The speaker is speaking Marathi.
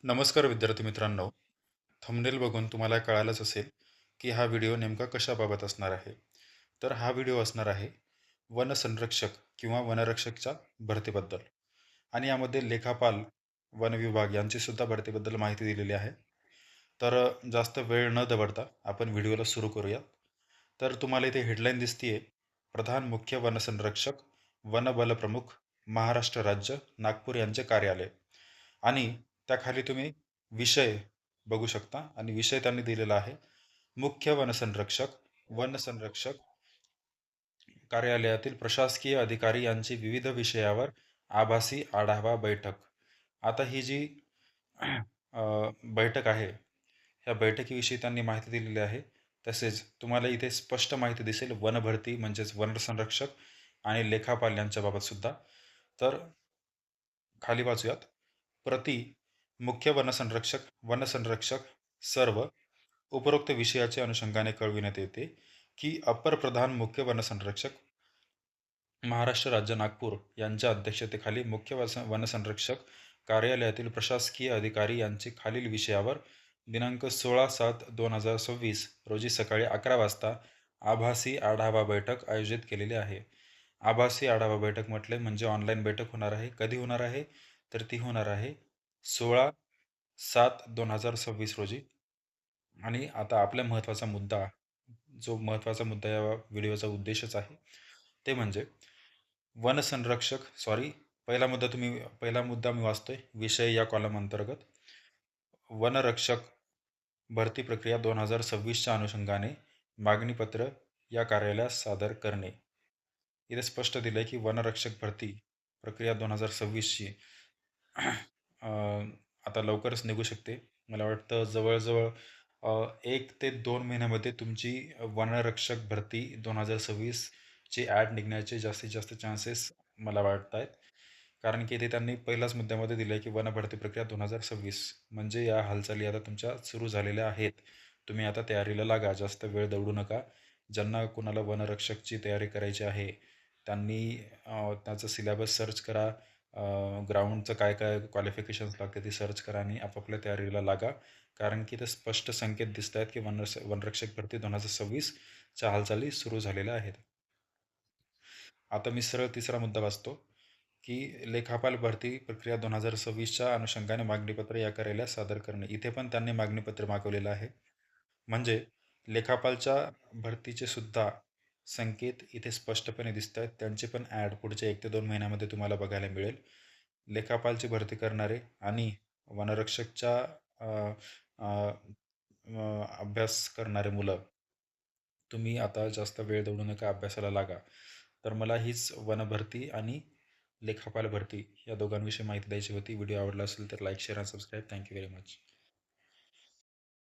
नमस्कार विद्यार्थी मित्रांनो. थंबनेल बघून तुम्हाला कळालंच असेल की हा व्हिडिओ नेमका कशाबाबत असणार आहे. तर हा व्हिडिओ असणार आहे वनसंरक्षक किंवा वनरक्षकच्या भरतीबद्दल आणि यामध्ये लेखापाल, वन विभाग यांची सुद्धा भरतीबद्दल माहिती दिलेली आहे. तर जास्त वेळ न दवडता आपण व्हिडिओला सुरू करूया. तर तुम्हाला इथे हेडलाईन दिसतीये, प्रधान मुख्य वनसंरक्षक, वनबलप्रमुख, महाराष्ट्र राज्य, नागपूर यांचे कार्यालय. आणि त्याखाली तुम्ही विषय बघू शकता आणि विषय त्यांनी दिलेला आहे मुख्य वनसंरक्षक, वनसंरक्षक कार्यालयातील प्रशासकीय अधिकारी यांची विविध विषयावर आभासी आढावा बैठक. आता ही जी बैठक आहे, ह्या बैठकीविषयी त्यांनी माहिती दिलेली आहे. तसेच तुम्हाला इथे स्पष्ट माहिती दिसेल वनभरती म्हणजेच वनसंरक्षक आणि लेखापाल यांच्याबाबत सुद्धा. तर खाली वाचूयात. प्रति मुख्य वनसंरक्षक, वनसंरक्षक सर्व उपरोक्त विषयाचे अनुषंगाने कळविण्यात येते की अपर प्रधान मुख्य वनसंरक्षक महाराष्ट्र राज्य नागपूर यांच्या अध्यक्षतेखाली मुख्य वनसंरक्षक कार्यालयातील प्रशासकीय अधिकारी यांचे खालील विषयावर दिनांक 16/7/2026 रोजी सकाळी 11 वाजता आभासी आढावा बैठक आयोजित केलेली आहे. आभासी आढावा बैठक म्हटले म्हणजे ऑनलाईन बैठक होणार आहे. कधी होणार आहे? तर ती होणार आहे 16/7/2026 रोजी. आणि आता आपला महत्त्वाचा मुद्दा, जो महत्त्वाचा मुद्दा या व्हिडिओचा उद्देशच आहे, ते म्हणजे वनसंरक्षक सॉरी पहिला मुद्दा मी वाचतोय विषय या कॉलम अंतर्गत. वनरक्षक भरती प्रक्रिया 2026च्या अनुषंगाने मागणीपत्र या कार्यालयास सादर करणे. इथे स्पष्ट दिलंय की वनरक्षक भरती प्रक्रिया 2026ची आता लवकरच निघू शकते. मला वाटतं जवळजवळ 1 ते 2 महिन्यामध्ये तुमची वनरक्षक भरती 2026 ची ॲड निघण्याचे जास्तीत जास्त चान्सेस मला वाटत आहेत. कारण की इथे त्यांनी पहिल्याच मुद्द्यामध्ये दिलं आहे की वनभरती प्रक्रिया 2026 म्हणजे या हालचाली आता तुमच्या सुरू झालेल्या आहेत. तुम्ही आता तयारीला लागा, जास्त वेळ दवडू नका. ज्यांना कुणाला वनरक्षकची तयारी करायची आहे त्यांनी त्याचा सिलेबस सर्च करा, ग्राउंडचं काय काय क्वालिफिकेशन्स लागते ती सर्च करा आणि आपापल्या तयारीला लागा. कारण की ते स्पष्ट संकेत दिसत आहेत की वनरक्षक भरती 2026च्या हालचाली सुरू झालेल्या आहेत. आता मी सरळ तिसरा मुद्दा वाचतो की लेखापाल भरती प्रक्रिया 2026च्या अनुषंगाने मागणीपत्र या कार्यालयास सादर करणे. इथे पण त्यांनी मागणीपत्र मागवलेलं आहे. म्हणजे लेखापालच्या भरतीचे सुद्धा संकेत इथे स्पष्टपणे दिसत आहेत. त्यांचे पण ॲड पुढच्या 1 ते 2 महिन्यामध्ये तुम्हाला बघायला मिळेल. लेखापालची भरती करणारे आणि वनरक्षकच्या अ, अ, अभ्यास करणारे मुलं, तुम्ही आता जास्त वेळ दवडू नका, अभ्यासाला लागा. तर मला हीच वनभरती आणि लेखापाल भरती या दोघांविषयी माहिती द्यायची होती. व्हिडिओ आवडला असेल तर लाईक, शेअर आणि सबस्क्राईब. Thank you very much.